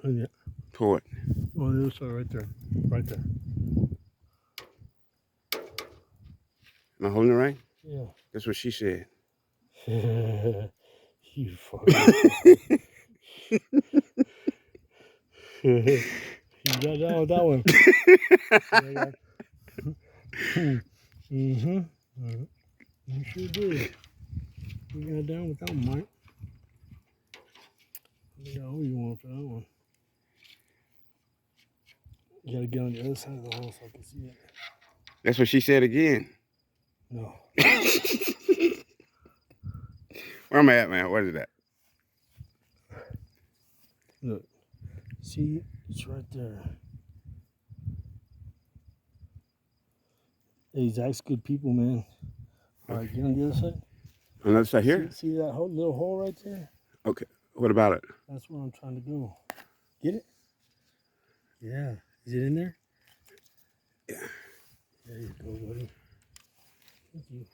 Yeah. Pull it. Oh, the other side right there. Right there. Am I holding it right? Yeah. That's what she said. You fucking. You got down with that one. Mm-hmm. You sure did. You got down with that one, Mike. Yeah, who you want for that one? You gotta get on the other side of the hole so I can see it. That's what she said again. No. Where am I at, man? What is that? Look. See? It's right there. Hey, Zack's good people, man. All right, get on the other side. On the other side here? See that little hole right there? Okay. What about it? That's where I'm trying to go. Get it? Yeah. Is it in there? Yeah. There you go, buddy. Thank you.